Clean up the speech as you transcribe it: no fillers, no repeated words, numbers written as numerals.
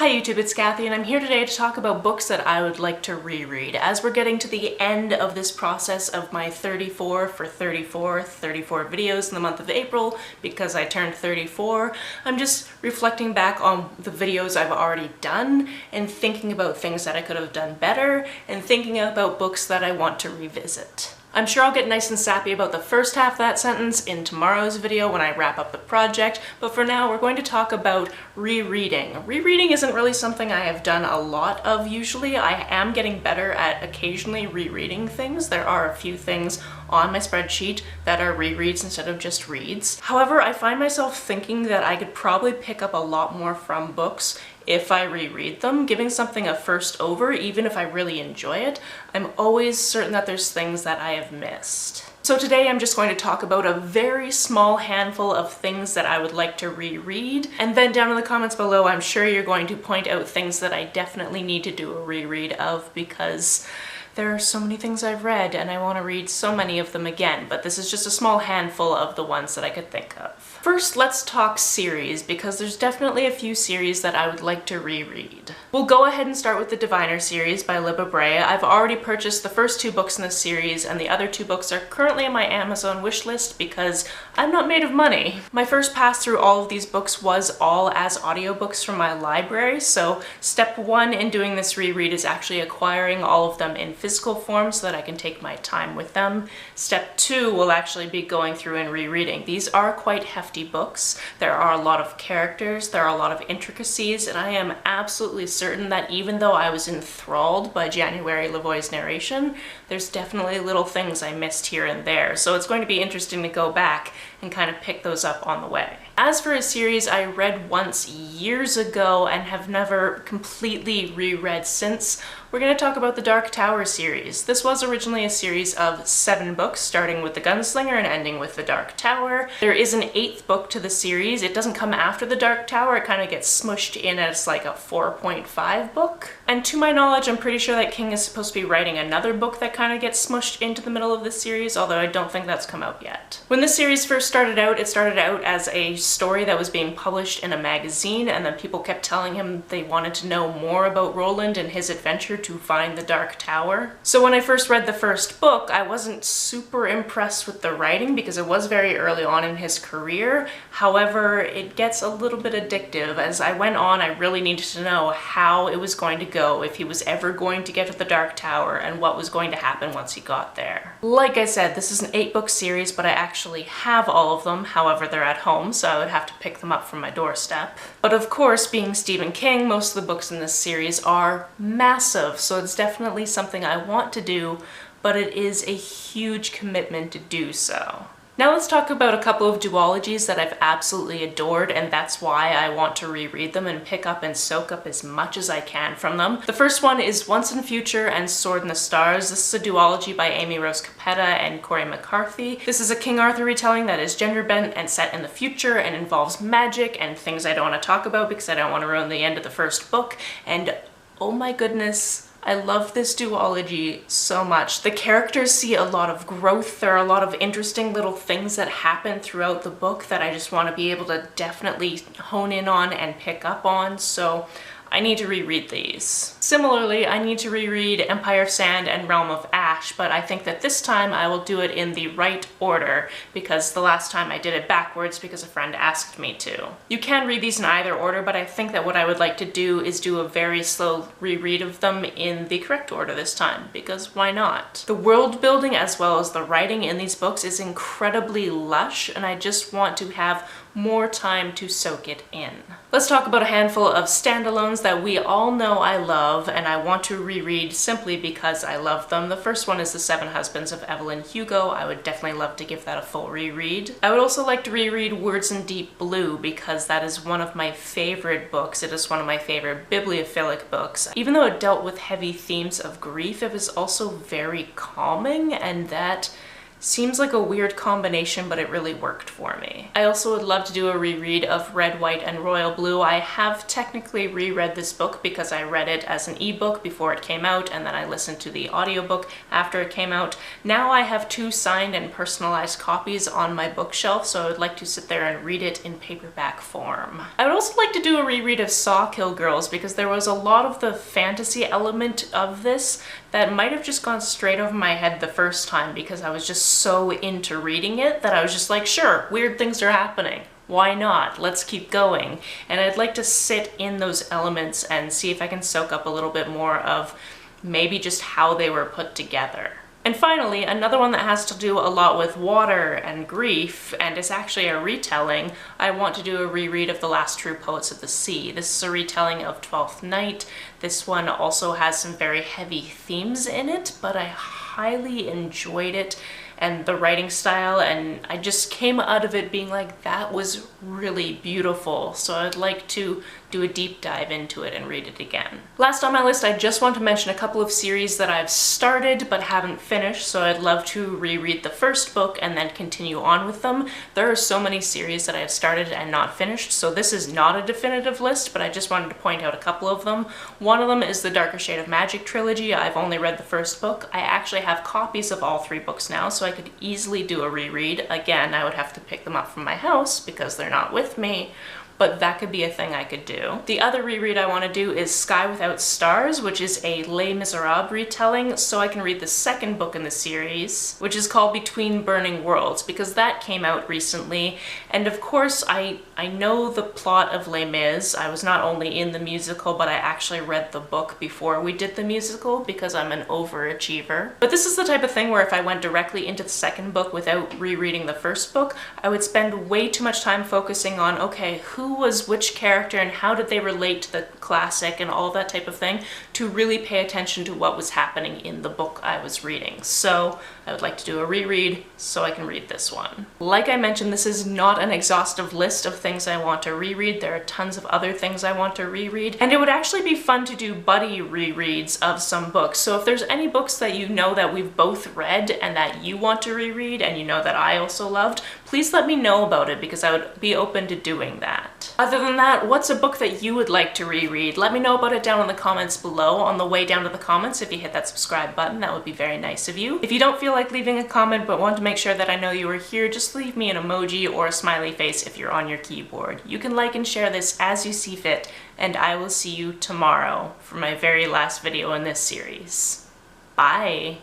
Hi YouTube, it's Kathy, and I'm here today to talk about books that I would like to reread. As we're getting to the end of this process of my 34 videos in the month of April, because I turned 34, I'm just reflecting back on the videos I've already done and thinking about things that I could have done better and thinking about books that I want to revisit. I'm sure I'll get nice and sappy about the first half of that sentence in tomorrow's video when I wrap up the project, but for now we're going to talk about rereading. Rereading isn't really something I have done a lot of usually. I am getting better at occasionally rereading things. There are a few things on my spreadsheet that are rereads instead of just reads. However, I find myself thinking that I could probably pick up a lot more from books if I reread them. Giving something a first over, even if I really enjoy it, I'm always certain that there's things that I have missed. So today I'm just going to talk about a very small handful of things that I would like to reread, and then down in the comments below I'm sure you're going to point out things that I definitely need to do a reread of, because there are so many things I've read and I want to read so many of them again, but this is just a small handful of the ones that I could think of. First, let's talk series, because there's definitely a few series that I would like to reread. We'll go ahead and start with the Diviner series by Libba Brea. I've already purchased the first two books in this series, and the other two books are currently on my Amazon wishlist because I'm not made of money. My first pass through all of these books was all as audiobooks from my library, so step one in doing this reread is actually acquiring all of them in physical form so that I can take my time with them. Step two will actually be going through and rereading. These are quite hefty books. There are a lot of characters, there are a lot of intricacies, and I am absolutely certain that even though I was enthralled by January Lavoie's narration, there's definitely little things I missed here and there. So it's going to be interesting to go back and kind of pick those up on the way. As for a series I read once years ago and have never completely reread since, we're going to talk about the Dark Tower series. This was originally a series of 7 books, starting with The Gunslinger and ending with The Dark Tower. There is an 8th book to the series. It doesn't come after The Dark Tower, it kind of gets smushed in as like a 4.5 book. And to my knowledge, I'm pretty sure that King is supposed to be writing another book that kind of gets smushed into the middle of this series, although I don't think that's come out yet. When this series first started out, it started out as a story that was being published in a magazine, and then people kept telling him they wanted to know more about Roland and his adventure to find the Dark Tower. So when I first read the first book, I wasn't super impressed with the writing because it was very early on in his career. However, it gets a little bit addictive. As I went on, I really needed to know how it was going to go, if he was ever going to get to the Dark Tower, and what was going to happen once he got there. Like I said, this is an 8-book series, but I actually have all of them. However, they're at home, so I would have to pick them up from my doorstep. But of course, being Stephen King, most of the books in this series are massive, so it's definitely something I want to do, but it is a huge commitment to do so. Now let's talk about a couple of duologies that I've absolutely adored, and that's why I want to reread them and pick up and soak up as much as I can from them. The first one is Once and Future and Sword in the Stars. This is a duology by Amy Rose Capetta and Corey McCarthy. This is a King Arthur retelling that is gender bent and set in the future and involves magic and things I don't want to talk about because I don't want to ruin the end of the first book, and oh my goodness, I love this duology so much. The characters see a lot of growth. There are a lot of interesting little things that happen throughout the book that I just want to be able to definitely hone in on and pick up on, so I need to reread these. Similarly, I need to reread Empire of Sand and Realm of Ash, but I think that this time I will do it in the right order because the last time I did it backwards because a friend asked me to. You can read these in either order, but I think that what I would like to do is do a very slow reread of them in the correct order this time, because why not? The world building as well as the writing in these books is incredibly lush, and I just want to have more time to soak it in. Let's talk about a handful of standalones that we all know I love and I want to reread simply because I love them. The first one is The Seven Husbands of Evelyn Hugo. I would definitely love to give that a full reread. I would also like to reread Words in Deep Blue because that is one of my favorite books. It is one of my favorite bibliophilic books. Even though it dealt with heavy themes of grief, it was also very calming, and that Seems like a weird combination, but it really worked for me. I also would love to do a reread of Red, White, and Royal Blue. I have technically reread this book because I read it as an ebook before it came out, and then I listened to the audiobook after it came out. Now I have 2 signed and personalized copies on my bookshelf, so I would like to sit there and read it in paperback form. I would also like to do a reread of Sawkill Girls because there was a lot of the fantasy element of this that might have just gone straight over my head the first time because I was just so into reading it that I was just like, sure, weird things are happening. Why not? Let's keep going. And I'd like to sit in those elements and see if I can soak up a little bit more of maybe just how they were put together. And finally, another one that has to do a lot with water and grief, and is actually a retelling, I want to do a reread of The Last True Poets of the Sea. This is a retelling of Twelfth Night. This one also has some very heavy themes in it, but I highly enjoyed it and the writing style, and I just came out of it being like, that was really beautiful. So I'd like to do a deep dive into it and read it again. Last on my list, I just want to mention a couple of series that I've started but haven't finished, so I'd love to reread the first book and then continue on with them. There are so many series that I have started and not finished, so this is not a definitive list, but I just wanted to point out a couple of them. One of them is the Darker Shade of Magic trilogy. I've only read the first book. I actually have copies of all 3 books now, so I could easily do a reread. Again, I would have to pick them up from my house because they're not with me, but that could be a thing I could do. The other reread I want to do is Sky Without Stars, which is a Les Miserables retelling, so I can read the second book in the series, which is called Between Burning Worlds, because that came out recently. And of course, I know the plot of Les Mis. I was not only in the musical, but I actually read the book before we did the musical because I'm an overachiever. But this is the type of thing where if I went directly into the second book without rereading the first book, I would spend way too much time focusing on, okay, who was which character and how did they relate to the classic and all that type of thing, to really pay attention to what was happening in the book I was reading. So I would like to do a reread so I can read this one. Like I mentioned, this is not an exhaustive list of things I want to reread. There are tons of other things I want to reread, and it would actually be fun to do buddy rereads of some books. So if there's any books that you know that we've both read and that you want to reread and you know that I also loved, please let me know about it because I would be open to doing that. Other than that, what's a book that you would like to reread? Let me know about it down in the comments below. On the way down to the comments, if you hit that subscribe button, that would be very nice of you. If you don't feel like leaving a comment but want to make sure that I know you are here, just leave me an emoji or a smiley face if you're on your keyboard. You can like and share this as you see fit, and I will see you tomorrow for my very last video in this series. Bye!